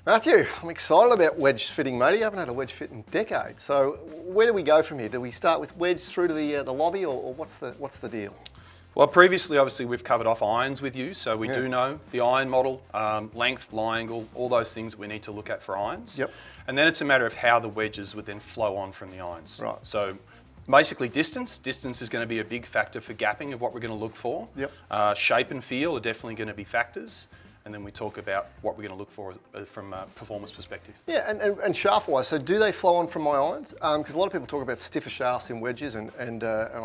Matthew, I'm excited about wedge fitting, matey. I haven't had a wedge fit in decades. So where do we go from here? Do we start with wedge through to the lobby, or what's the deal? Well, previously, obviously, we've covered off irons with you, so we do know the iron model, length, lie angle, all those things that we need to look at for irons. Yep. And then it's a matter of how the wedges would then flow on from the irons. Right. So basically distance. Distance is going to be a big factor for gapping of what we're going to look for. Yep. Shape and feel are definitely going to be factors. And then we talk about what we're going to look for from a performance perspective. Yeah, and shaft-wise, so do they flow on from my irons? Because a lot of people talk about stiffer shafts in wedges, and I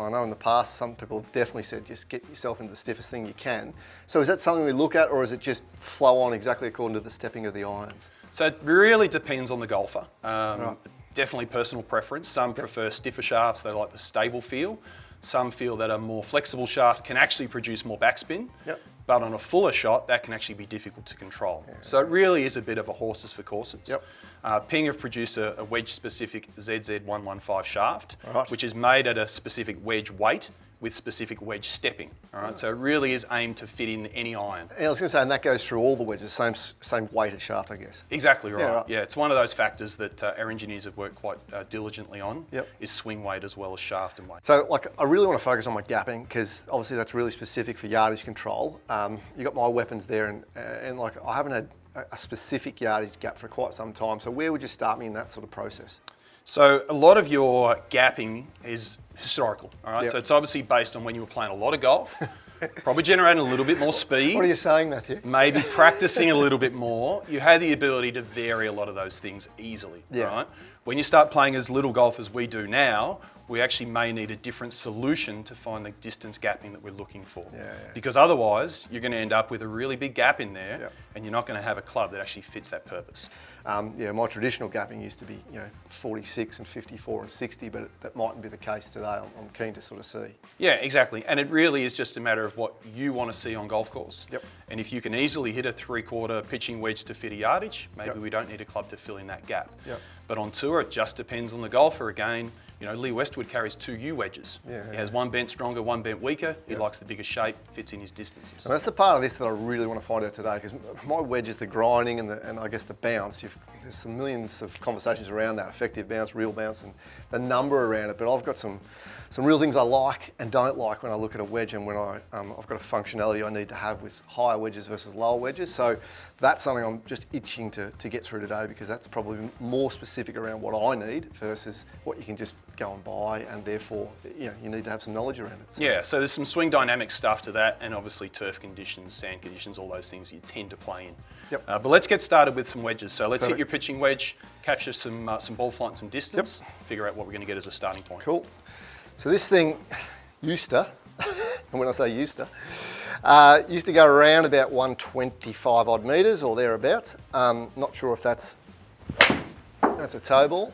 know in the past some people have definitely said just get yourself into the stiffest thing you can. So is that something we look at, or is it just flow on exactly according to the stepping of the irons? So it really depends on the golfer. Right. Definitely personal preference. Some prefer stiffer shafts, they like the stable feel. Some feel that a more flexible shaft can actually produce more backspin. Yep. But on a fuller shot, that can actually be difficult to control. Yeah. So it really is a bit of a horses for courses. Yep. Ping have produced a wedge-specific ZZ115 shaft, which is made at a specific wedge weight with specific wedge stepping. All right, so it really is aimed to fit in any iron. And I was going to say, and that goes through all the wedges, same weighted shaft, I guess. Exactly right. Yeah, it's one of those factors that our engineers have worked quite diligently on. Yep. Is swing weight as well as shaft and weight. So, like, I really want to focus on my gapping because obviously that's really specific for yardage control. You got my weapons there, and like I haven't had a specific yardage gap for quite some time. So where would you start me in that sort of process? So a lot of your gapping is historical, all right? Yep. So it's obviously based on when you were playing a lot of golf, probably generating a little bit more speed. What are you saying, Matthew? Maybe practicing a little bit more. You had the ability to vary a lot of those things easily, right? When you start playing as little golf as we do now, we actually may need a different solution to find the distance gapping that we're looking for. Because otherwise, you're going to end up with a really big gap in there, and you're not going to have a club that actually fits that purpose. My traditional gapping used to be 46 and 54 and 60, but that mightn't be the case today. I'm keen to sort of see. Yeah, exactly. And it really is just a matter of what you want to see on golf course. Yep. And if you can easily hit a 3/4 pitching wedge to fit a yardage, maybe we don't need a club to fill in that gap. Yep. But on tour, it just depends on the golfer again. Lee Westwood carries 2 U wedges. He has one bent stronger, one bent weaker. He likes the bigger shape, fits in his distances. And that's the part of this that I really want to find out today, because my wedge is the grinding and I guess the bounce. There's some millions of conversations around that, effective bounce, real bounce, and the number around it. But I've got some real things I like and don't like when I look at a wedge, and when I've got a functionality I need to have with higher wedges versus lower wedges. So that's something I'm just itching to get through today, because that's probably more specific around what I need versus what you can just go and buy, and therefore you need to have some knowledge around it. Yeah, so there's some swing dynamic stuff to that, and obviously turf conditions, sand conditions, all those things you tend to play in. Yep. But let's get started with some wedges. So let's hit your pitching wedge, capture some ball flight and some distance, figure out what we're going to get as a starting point. Cool. So this thing used to, and when I say used to go around about 125 odd metres or thereabouts. Not sure if that's a toe ball.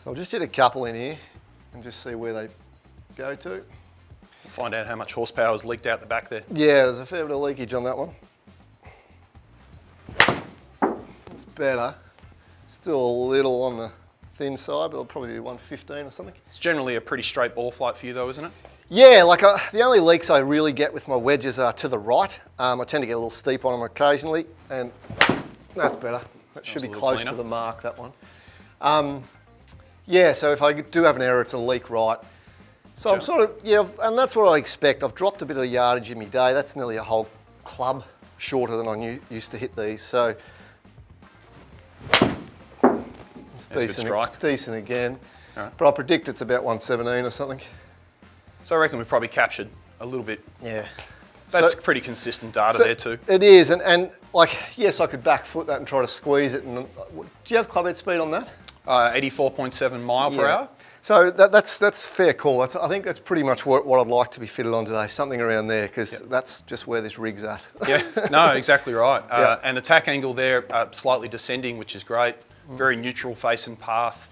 So I'll just hit a couple in here and just see where they go to. Find out how much horsepower is leaked out the back there. Yeah, there's a fair bit of leakage on that one. It's better. Still a little on the thin side, but it'll probably be 115 or something. It's generally a pretty straight ball flight for you though, isn't it? Yeah, like the only leaks I really get with my wedges are to the right. I tend to get a little steep on them occasionally, and that's better. That should be close to the mark, that one. Yeah, so if I do have an error, it's a leak right. So I'm sort of, and that's what I expect. I've dropped a bit of yardage in my day. That's nearly a whole club shorter than I used to hit these. So it's decent again. Right. But I predict it's about 117 or something. So I reckon we've probably captured a little bit. Yeah. That's pretty consistent data there too. It is, and like, yes, I could back foot that and try to squeeze it. And do you have club head speed on that? 84.7 mile per hour. So that's fair call. I think that's pretty much what I'd like to be fitted on today, something around there, because that's just where this rig's at. Yeah, no, exactly right. And attack angle there, slightly descending, which is great. Very neutral face and path.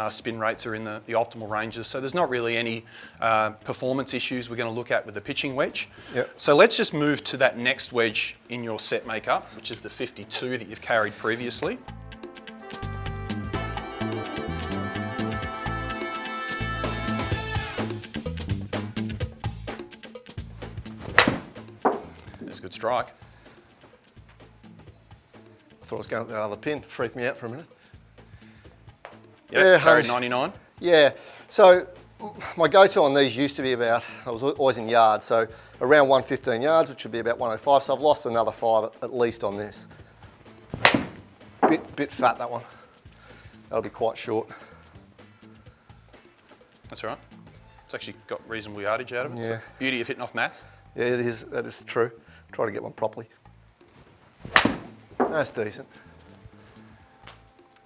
Spin rates are in the optimal ranges, so there's not really any performance issues we're going to look at with the pitching wedge. Yep. So let's just move to that next wedge in your set makeup, which is the 52 that you've carried previously. There's a good strike. thought I was going to that other pin. Freaked me out for a minute. Yeah, carry 99. Yeah, so my go-to on these used to be about, I was always in yards, so around 115 yards, which would be about 105, so I've lost another 5 at least on this. Bit fat, that one. That'll be quite short. That's all right. It's actually got reasonable yardage out of it. Yeah. It's the beauty of hitting off mats. Yeah, it is. That is true. Try to get one properly. That's decent.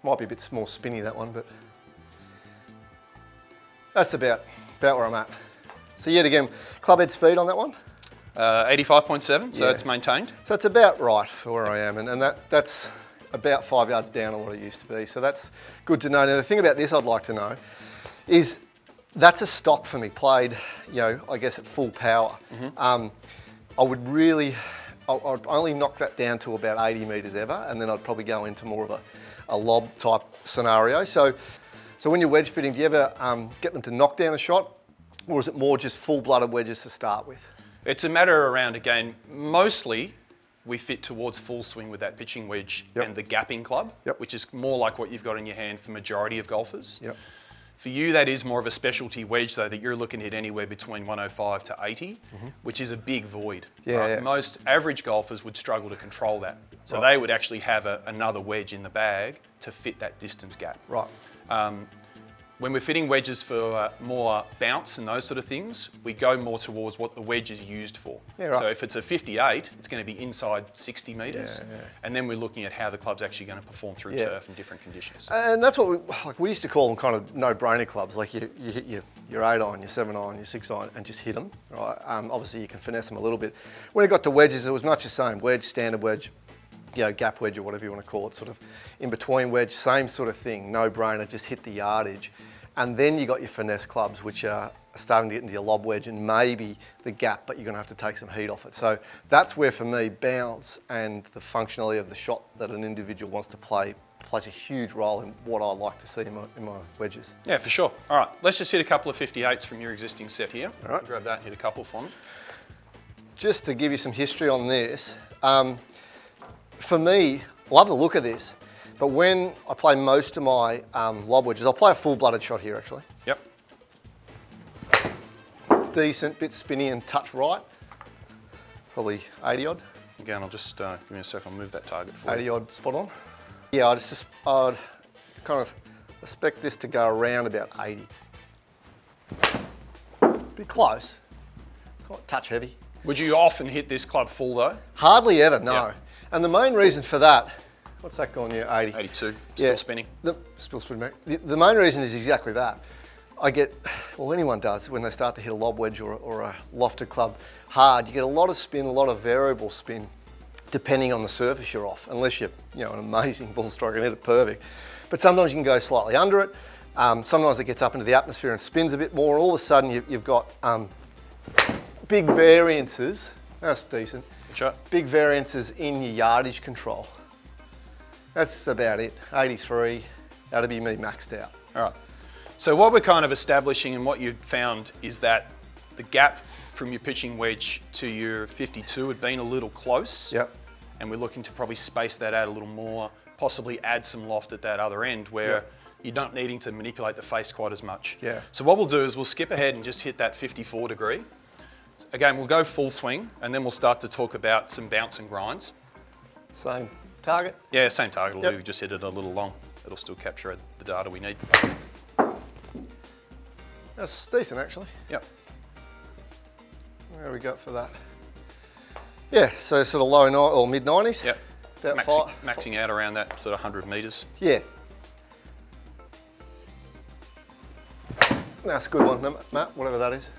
Might be a bit more spinny, that one, but that's about where I'm at. So yet again, club head speed on that one? 85.7, so Yeah. it's maintained. So it's about right for where I am, and that's about 5 yards down on what it used to be. So that's good to know. Now the thing about this I'd like to know is that's a stock for me, played, I guess at full power. I would really, I'd only knock that down to about 80 metres ever, and then I'd probably go into more of a lob type scenario. So when you're wedge fitting, do you ever get them to knock down a shot, or is it more just full-blooded wedges to start with? It's a matter around, again, mostly we fit towards full swing with that pitching wedge and the gapping club, which is more like what you've got in your hand for majority of golfers. For you, that is more of a specialty wedge, though, that you're looking at anywhere between 105 to 80, which is a big void. Most average golfers would struggle to control that. So they would actually have another wedge in the bag to fit that distance gap. When we're fitting wedges for more bounce and those sort of things, we go more towards what the wedge is used for. So if it's a 58, it's going to be inside 60 metres. And then we're looking at how the club's actually going to perform through turf in different conditions. And that's what we used to call them kind of no-brainer clubs. Like you hit your 8-iron, your 7-iron, your 6-iron and just hit them. Right? Obviously you can finesse them a little bit. When it got to wedges, it was much the same. Wedge, standard wedge, gap wedge or whatever you want to call it, sort of in between wedge, same sort of thing, no-brainer, just hit the yardage. And then you got your finesse clubs, which are starting to get into your lob wedge and maybe the gap, but you're going to have to take some heat off it. So that's where, for me, bounce and the functionality of the shot that an individual wants to play plays a huge role in what I like to see in my wedges. Yeah, for sure. All right, let's just hit a couple of 58s from your existing set here. All right. Grab that and hit a couple for me. Just to give you some history on this, for me, I love the look of this. But when I play most of my lob wedges, I'll play a full-blooded shot here actually. Decent, bit spinny and touch right. Probably 80 odd. Again, I'll just, give me a sec, I'll move that target for 80 you. odd spot on. Yeah, I'd kind of expect this to go around about 80. Bit close, quite touch heavy. Would you often hit this club full though? Hardly ever, no. And the main reason for that, what's that gone here, 80? 82, still spinning. Still spinning back. The main reason is exactly that. I get, well anyone does, when they start to hit a lob wedge or a lofted club hard, you get a lot of spin, a lot of variable spin, depending on the surface you're off, unless you're an amazing ball striker and hit it perfect. But sometimes you can go slightly under it. Sometimes it gets up into the atmosphere and spins a bit more. All of a sudden you've got big variances. That's decent. Sure. Big variances in your yardage control. That's about it. 83, that'll be me maxed out. All right. So what we're kind of establishing and what you found is that the gap from your pitching wedge to your 52 had been a little close. And we're looking to probably space that out a little more, possibly add some loft at that other end where you're not needing to manipulate the face quite as much. So what we'll do is we'll skip ahead and just hit that 54 degree. Again, we'll go full swing and then we'll start to talk about some bounce and grinds. Same target? Yeah, same target will do. We just hit it a little long. It'll still capture the data we need. That's decent actually. Where we got for that? Yeah, so sort of low or mid 90s. About maxing out around that sort of 100 metres. That's a good one, Matt, whatever that is.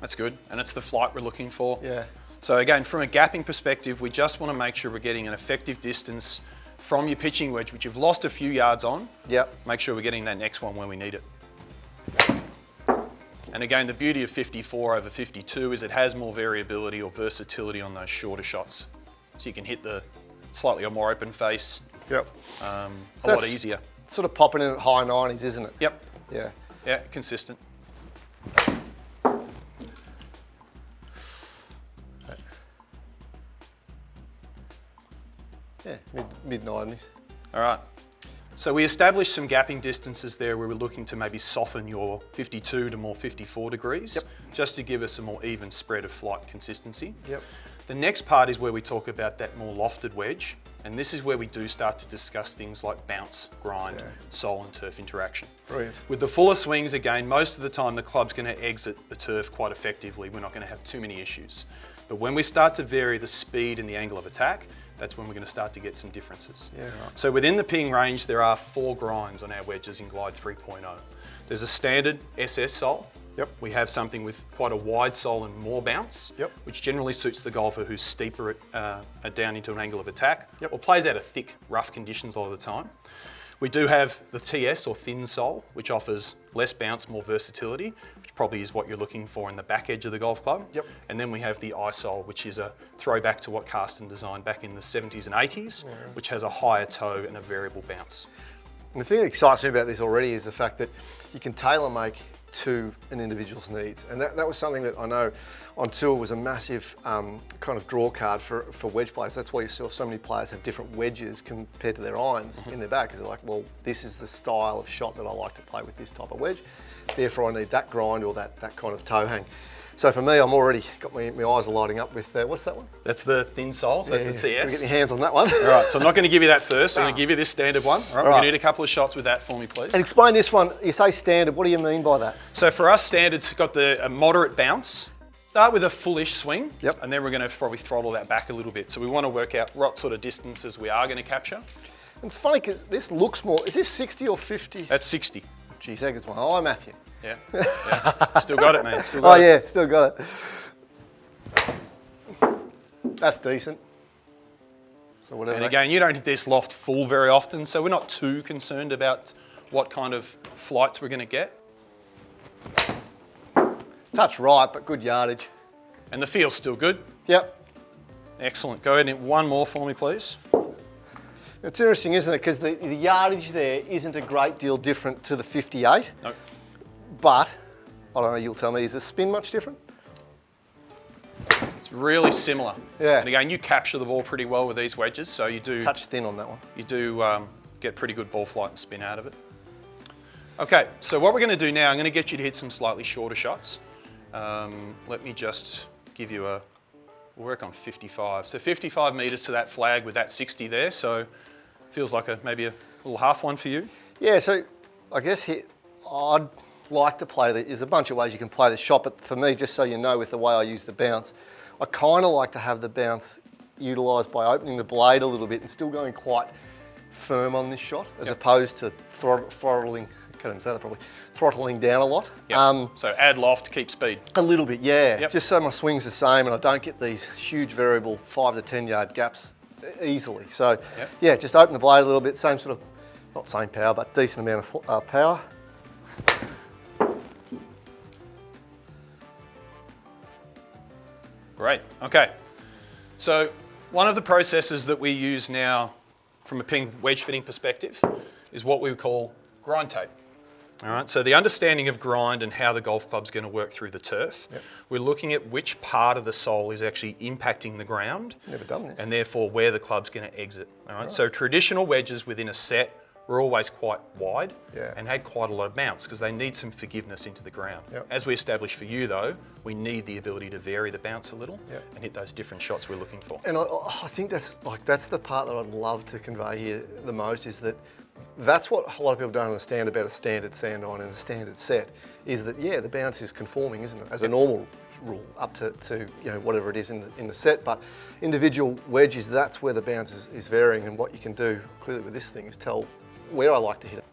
That's good, and it's the flight we're looking for. Yeah. So again, from a gapping perspective, we just want to make sure we're getting an effective distance from your pitching wedge, which you've lost a few yards on. Yep. Make sure we're getting that next one where we need it. And again, the beauty of 54 over 52 is it has more variability or versatility on those shorter shots. So you can hit the slightly more open face. Yep. A lot easier. Sort of popping in at high 90s, isn't it? Yep. Yeah. Yeah, consistent. Yeah, mid 90s. All right. So we established some gapping distances there where we're looking to maybe soften your 52 to more 54 degrees, just to give us a more even spread of flight consistency. Yep. The next part is where we talk about that more lofted wedge, and this is where we do start to discuss things like bounce, grind, sole and turf interaction. Brilliant. With the fuller swings, again, most of the time the club's going to exit the turf quite effectively. We're not going to have too many issues. But when we start to vary the speed and the angle of attack, that's when we're going to start to get some differences. Yeah, right. So within the ping range, there are 4 grinds on our wedges in Glide 3.0. There's a standard SS sole. Yep. We have something with quite a wide sole and more bounce, which generally suits the golfer who's steeper down into an angle of attack, or plays out of thick, rough conditions a lot of the time. We do have the TS or thin sole, which offers less bounce, more versatility, which probably is what you're looking for in the back edge of the golf club. Yep. And then we have the I sole, which is a throwback to what Karsten designed back in the 70s and 80s, which has a higher toe and a variable bounce. And the thing that excites me about this already is the fact that you can tailor make to an individual's needs. And that was something that I know on tour was a massive kind of draw card for wedge players. That's why you saw so many players have different wedges compared to their irons in their bag, because they're like, well, this is the style of shot that I like to play with this type of wedge. Therefore, I need that grind or that kind of toe hang. So for me, I'm already got my eyes are lighting up with, what's that one? That's the thin sole, so that's the TS. Get your hands on that one. All right, so I'm not going to give you that first. I'm going to give you this standard one. All right, we're going to need a couple of shots with that for me, please. And explain this one. You say standard, what do you mean by that? So for us, standard's got a moderate bounce. Start with a fullish swing, and then we're going to probably throttle that back a little bit. So we want to work out what sort of distances we are going to capture. And it's funny because this looks more, is this 60 or 50? That's 60. Geez, that gets my eye, Matthew. Yeah. Still got it, man. Still got it. Still got it. That's decent. So whatever. And again, you don't hit this loft full very often, so we're not too concerned about what kind of flights we're going to get. Touch right, but good yardage. And the feel's still good? Yep. Excellent. Go ahead and hit one more for me, please. It's interesting, isn't it? Because the yardage there isn't a great deal different to the 58. Nope. But, I don't know, you'll tell me, is the spin much different? It's really similar. Yeah. And again, you capture the ball pretty well with these wedges, so you do... Touch thin on that one. You do get pretty good ball flight and spin out of it. Okay, so what we're going to do now, I'm going to get you to hit some slightly shorter shots. Let me just give you we'll work on 55. So 55 metres to that flag with that 60 there, so feels like maybe a little half one for you. Yeah, so I guess I'd like to play there's a bunch of ways you can play the shot, but for me, just so you know, with the way I use the bounce, I kind of like to have the bounce utilised by opening the blade a little bit and still going quite firm on this shot, as opposed to throttling, can't even say that probably, throttling down a lot. So add loft, keep speed. A little bit, yeah. Just so my swing's the same and I don't get these huge variable 5 to 10 yard gaps easily. So yeah, just open the blade a little bit, same sort of, not same power, but decent amount of power. Great, okay. So one of the processes that we use now from a ping wedge fitting perspective is what we call grind tape. All right, so the understanding of grind and how the golf club's going to work through the turf, we're looking at which part of the sole is actually impacting the ground. Never done this. And therefore where the club's going to exit. All right, so traditional wedges within a set were always quite wide and had quite a lot of bounce because they need some forgiveness into the ground. As we established for you though, we need the ability to vary the bounce a little and hit those different shots we're looking for. And I think that's the part that I'd love to convey here the most, is that that's what a lot of people don't understand about a standard sand iron and a standard set, is that the bounce is conforming, isn't it, as a normal rule up to whatever it is in the set, but individual wedges, that's where the bounce is varying, and what you can do clearly with this thing is tell where I like to hit it.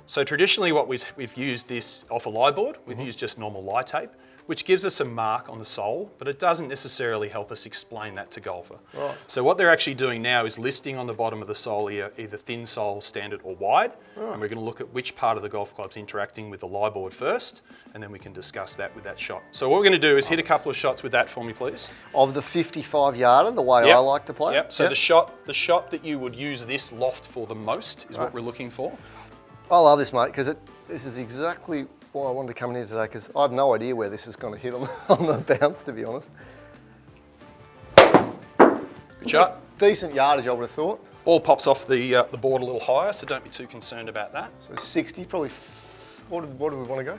So traditionally what we've used this off a lie board, we've used just normal lie tape, which gives us a mark on the sole, but it doesn't necessarily help us explain that to golfer. Right. So what they're actually doing now is listing on the bottom of the sole here, either thin sole, standard or wide, and we're going to look at which part of the golf club's interacting with the lie board first, and then we can discuss that with that shot. So what we're going to do is hit a couple of shots with that for me, please. Of the 55 yarder, the way I like to play? So the shot that you would use this loft for the most is what we're looking for. I love this, mate, because this is exactly why I wanted to come in here today, because I have no idea where this is going to hit on the bounce, to be honest. Good shot. Decent yardage, I would have thought. Ball pops off the board a little higher, so don't be too concerned about that. So 60, probably. What do we want to go?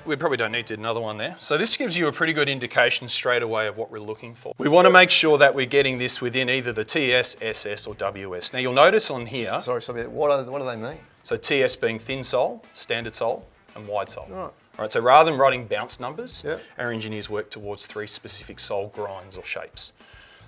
We probably don't need to do another one there. So this gives you a pretty good indication straight away of what we're looking for. We want to make sure that we're getting this within either the TS, SS or WS. Now you'll notice on here. Sorry, what do they mean? So TS being thin sole, standard sole and wide sole. Right. All right, so rather than writing bounce numbers, yep, our engineers work towards 3 specific sole grinds or shapes.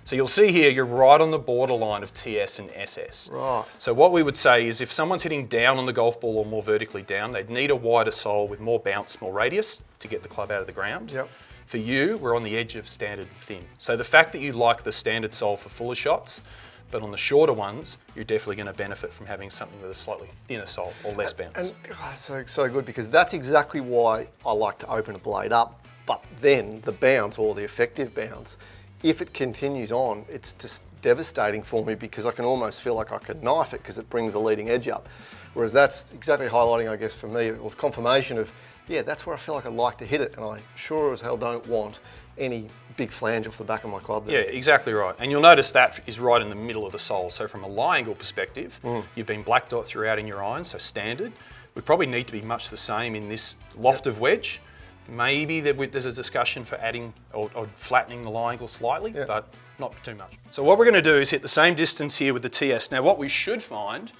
So you'll see here, you're right on the borderline of TS and SS. Right. So what we would say is if someone's hitting down on the golf ball or more vertically down, they'd need a wider sole with more bounce, more radius to get the club out of the ground. Yep. For you, we're on the edge of standard and thin. So the fact that you like the standard sole for fuller shots, but on the shorter ones, you're definitely going to benefit from having something with a slightly thinner sole or less bounce. And so good, because that's exactly why I like to open a blade up, but then the bounce or the effective bounce, if it continues on, it's just devastating for me because I can almost feel like I could knife it because it brings the leading edge up. Whereas that's exactly highlighting, I guess, for me, it was confirmation of, yeah, that's where I feel like I'd like to hit it, and I sure as hell don't want any big flange off the back of my club there. Yeah, exactly right. And you'll notice that is right in the middle of the sole. So from a lie angle perspective, you've been black dot throughout in your iron, so standard. We probably need to be much the same in this loft of wedge. Maybe there's a discussion for adding or flattening the lie angle slightly, but not too much. So what we're going to do is hit the same distance here with the TS. Now what we should find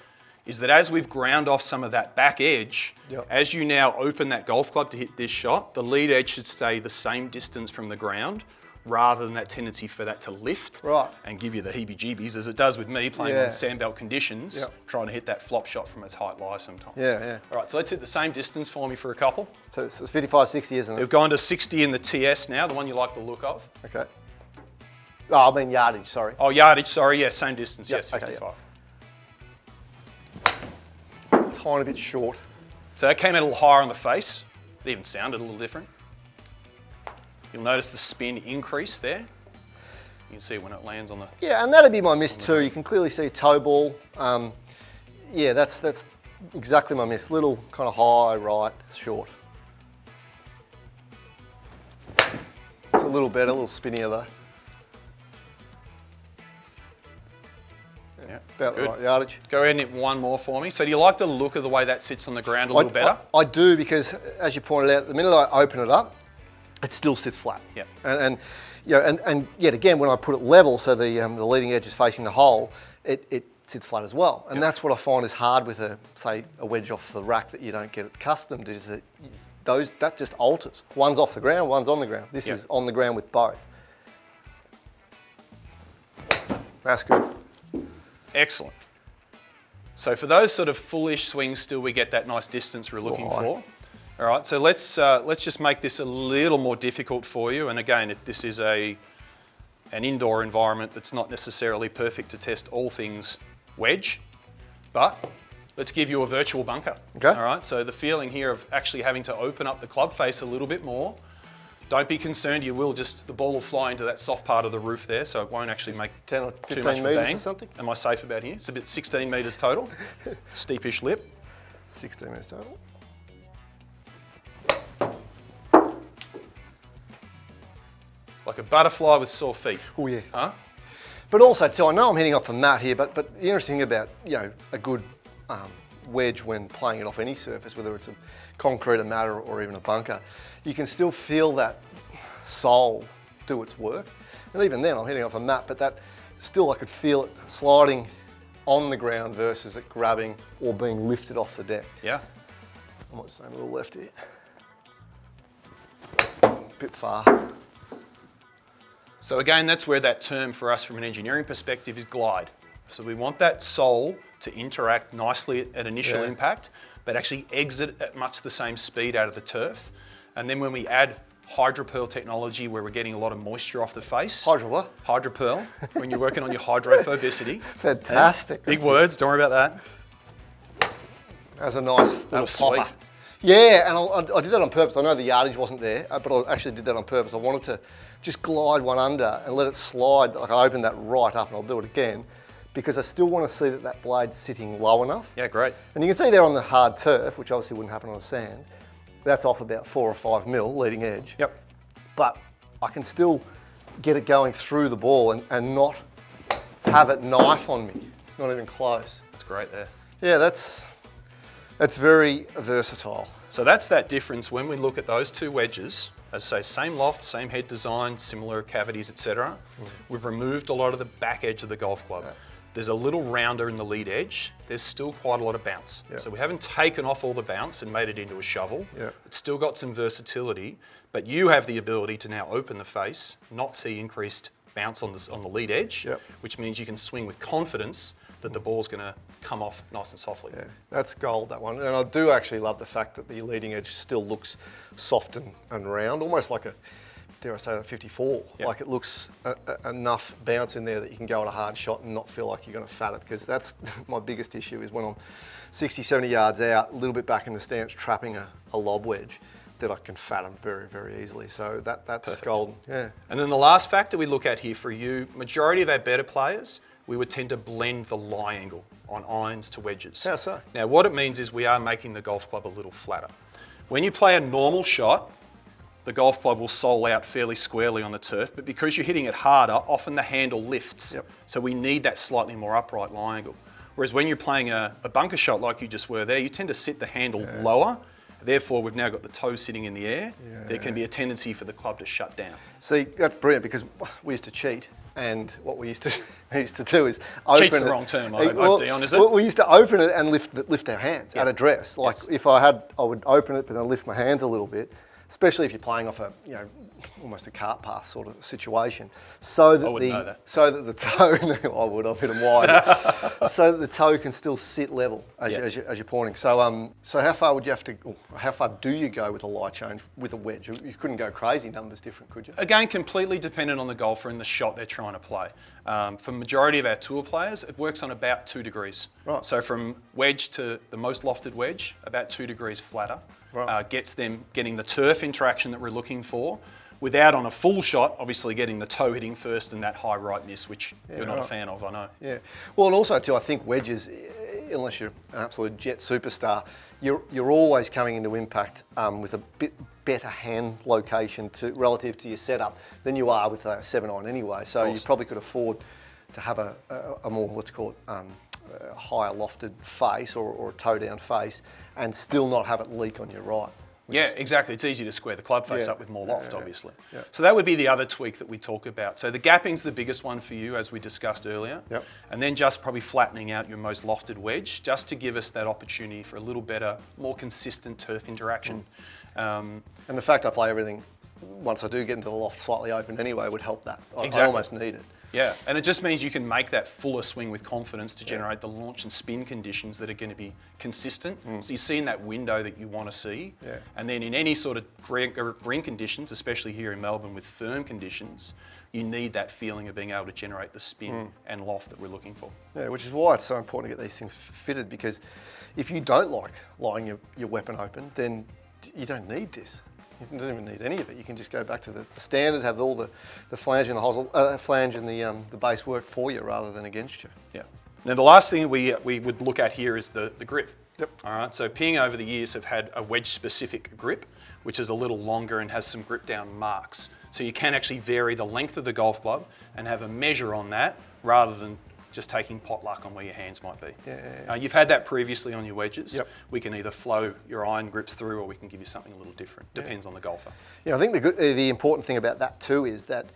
is that as we've ground off some of that back edge, as you now open that golf club to hit this shot, the lead edge should stay the same distance from the ground rather than that tendency for that to lift and give you the heebie-jeebies, as it does with me playing on sandbelt conditions, trying to hit that flop shot from its height lie sometimes. All right, so let's hit the same distance for me for a couple. So it's 55, 60, isn't it? We've gone to 60 in the TS now, the one you like the look of. Okay. Oh, I mean yardage, sorry. Oh, yardage, sorry, yeah, same distance, yes, 55. Tiny bit short. So that came out a little higher on the face. It even sounded a little different. You'll notice the spin increase there. You can see when it lands on the... Yeah, and that'd be my miss too. You can clearly see toe ball. Yeah, that's exactly my miss. Little kind of high, right, short. It's a little better, a little spinnier though. Yeah, about the right yardage. Go ahead and hit one more for me. So do you like the look of the way that sits on the ground a little better? I do, because as you pointed out, the minute I open it up, it still sits flat. Yeah. And yet again, when I put it level, so the leading edge is facing the hole, it sits flat as well. And that's what I find is hard with say a wedge off the rack that you don't get accustomed, is that that just alters. One's off the ground, one's on the ground. This is on the ground with both. That's good. Excellent. So for those sort of fullish swings still, we get that nice distance we're looking for. All right, so let's just make this a little more difficult for you. And again, this is an indoor environment that's not necessarily perfect to test all things wedge, but let's give you a virtual bunker. Okay. All right, so the feeling here of actually having to open up the club face a little bit more. Don't be concerned, the ball will fly into that soft part of the roof there, so it won't actually make 10 or too 15 much of a metres bang. or something? Am I safe about here? It's about 16 metres total, steepish lip. 16 metres total. Like a butterfly with sore feet. Oh yeah. Huh? But also too, I know I'm hitting off a mat here, but the interesting thing about a good wedge when playing it off any surface, whether it's a concrete, a mat, or even a bunker, you can still feel that sole do its work. And even then, I'm hitting off a mat, but that still I could feel it sliding on the ground versus it grabbing or being lifted off the deck. Yeah. I might just aim a little left here. Bit far. So again, that's where that term for us from an engineering perspective is glide. So we want that sole to interact nicely at initial impact, but actually exit at much the same speed out of the turf. And then when we add HydroPearl technology, where we're getting a lot of moisture off the face. Hydro what? HydroPearl, when you're working on your hydrophobicity. Fantastic. Big words, don't worry about that. That's a nice little popper. Sweet. Yeah, and I did that on purpose. I know the yardage wasn't there, but I actually did that on purpose. I wanted to just glide one under and let it slide. Like I opened that right up, and I'll do it again, because I still want to see that blade's sitting low enough. Yeah, great. And you can see there on the hard turf, which obviously wouldn't happen on sand, that's off about 4 or 5 mil leading edge. Yep. But I can still get it going through the ball and not have it knife on me. Not even close. That's great there. Yeah, that's very versatile. So that's that difference when we look at those two wedges. As I say, same loft, same head design, similar cavities, etc. We've removed a lot of the back edge of the golf club. There's a little rounder in the lead edge. There's still quite a lot of bounce. So we haven't taken off all the bounce and made it into a shovel. It's still got some versatility, but you have the ability to now open the face, not see increased bounce on the lead edge, which means you can swing with confidence that the ball's going to come off nice and softly. Yeah, that's gold, that one. And I do actually love the fact that the leading edge still looks soft and round, almost like a, dare I say, a 54. Like it looks enough bounce in there that you can go at a hard shot and not feel like you're going to fat it, because that's my biggest issue is when I'm 60, 70 yards out, a little bit back in the stance, trapping a lob wedge, that I can fat them very, very easily. So that's perfect. Golden, yeah. And then the last factor we look at here for you, majority of our better players, we would tend to blend the lie angle on irons to wedges. How so? Now what it means is we are making the golf club a little flatter. When you play a normal shot, the golf club will sole out fairly squarely on the turf, but because you're hitting it harder, often the handle lifts. So we need that slightly more upright lie angle. Whereas when you're playing a bunker shot like you just were there, you tend to sit the handle lower. Therefore, we've now got the toe sitting in the air. There can be a tendency for the club to shut down. See, that's brilliant, because we used to cheat, and what we used to do is open Cheat's it. the wrong term, I hope, Dion, is it? Well, we used to open it and lift our hands at address. Like if I would open it, but then lift my hands a little bit, especially if you're playing off a, almost a cart path sort of situation, so that the toe, I would, I've hit them wide, so that the toe can still sit level as you're pointing. So so how far would you have to, or how far do you go with a lie change with a wedge? You couldn't go crazy numbers different, could you? Again, completely dependent on the golfer and the shot they're trying to play. For majority of our tour players, it works on about 2 degrees. Right. So from wedge to the most lofted wedge, about 2 degrees flatter. Right. Gets them getting the turf interaction that we're looking for, without on a full shot, obviously getting the toe hitting first and that high right miss, which you're not a fan of, I know. Yeah. Well, and also too, I think wedges, unless you're an absolute jet superstar, you're always coming into impact with a bit better hand location relative to your setup than you are with a 7-iron anyway. So you probably could afford to have a more, let's call it, a higher lofted face or a toe down face, and still not have it leak on your right. Yeah, exactly. It's easy to square the club face up with more loft, obviously. So that would be the other tweak that we talk about. So the gapping's the biggest one for you, as we discussed earlier. And then just probably flattening out your most lofted wedge, just to give us that opportunity for a little better, more consistent turf interaction. And the fact I play everything, once I do get into the loft slightly open anyway, would help that. I almost need it. Yeah, and it just means you can make that fuller swing with confidence to generate the launch and spin conditions that are going to be consistent. So you see in that window that you want to see. And then in any sort of green conditions, especially here in Melbourne with firm conditions, you need that feeling of being able to generate the spin and loft that we're looking for. Yeah, which is why it's so important to get these things fitted, because if you don't like lying your weapon open, then you don't need this. You don't even need any of it. You can just go back to the standard, have all the flange and the hosel, flange and the base work for you rather than against you. Yeah. Now the last thing we would look at here is the grip. All right. So Ping over the years have had a wedge-specific grip, which is a little longer and has some grip down marks. So you can actually vary the length of the golf club and have a measure on that rather than just taking potluck on where your hands might be. You've had that previously on your wedges. We can either flow your iron grips through, or we can give you something a little different. Depends on the golfer. Yeah, I think the important thing about that too is that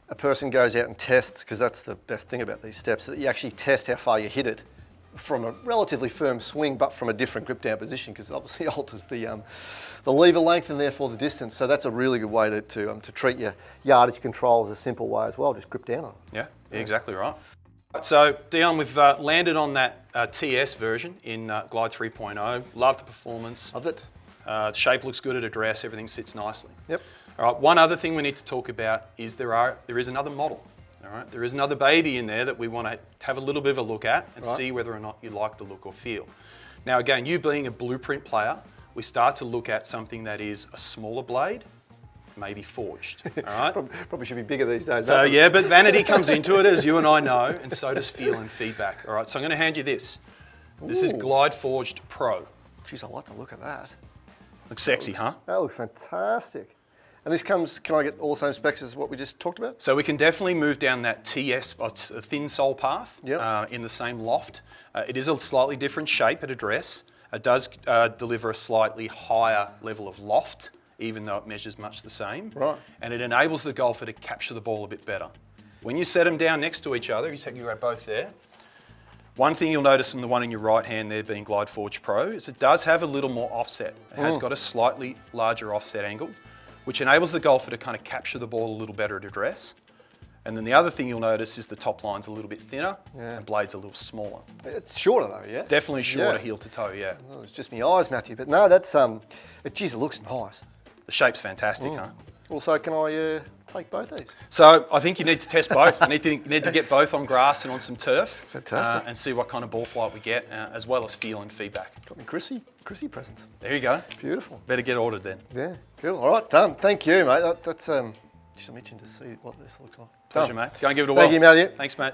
a person goes out and tests, because that's the best thing about these steps, that you actually test how far you hit it from a relatively firm swing, but from a different grip down position, because it obviously alters the lever length and therefore the distance. So that's a really good way to treat your yardage control as a simple way as well. Just grip down on it. Yeah, exactly right. So Dion, we've landed on that TS version in Glide 3.0. Love the performance. Loved it. The shape looks good at address. Everything sits nicely. Yep. All right. One other thing we need to talk about is there is another model. All right. There is another baby in there that we want to have a little bit of a look at and see whether or not you like the look or feel. Now, again, you being a blueprint player, we start to look at something that is a smaller blade, maybe forged, all right? Probably should be bigger these days. So yeah, but vanity comes into it, as you and I know, and so does feel and feedback. All right, so I'm going to hand you this. This is Glide Forged Pro. Jeez, I like the look of that. Looks sexy, huh? That looks fantastic. And this comes, can I get all the same specs as what we just talked about? So we can definitely move down that TS, a thin sole path, Yep. in the same loft. It is a slightly different shape at address. It does deliver a slightly higher level of loft, even though it measures much the same. Right. And it enables the golfer to capture the ball a bit better. When you set them down next to each other, you grab both there. One thing you'll notice in the one in your right hand there being Glide Forge Pro is it does have a little more offset. It has got a slightly larger offset angle, which enables the golfer to kind of capture the ball a little better at address. And then the other thing you'll notice is the top line's a little bit thinner and blade's a little smaller. It's shorter though, yeah? Definitely shorter heel to toe, yeah. Oh, it's just my eyes, Matthew. But no, that's, geez, it looks nice. The shape's fantastic, huh? Also, can I take both these? So I think you need to test both. You need to get both on grass and on some turf. Fantastic. And see what kind of ball flight we get, as well as feel and feedback. Got me Chrissy presents. There you go. Beautiful. Better get ordered then. Yeah, cool. All right, done. Thank you, mate. That's just I'm itching to see what this looks like. Pleasure, Done. mate. Go and give it a whirl. Thank you, Matthew. Thanks, mate.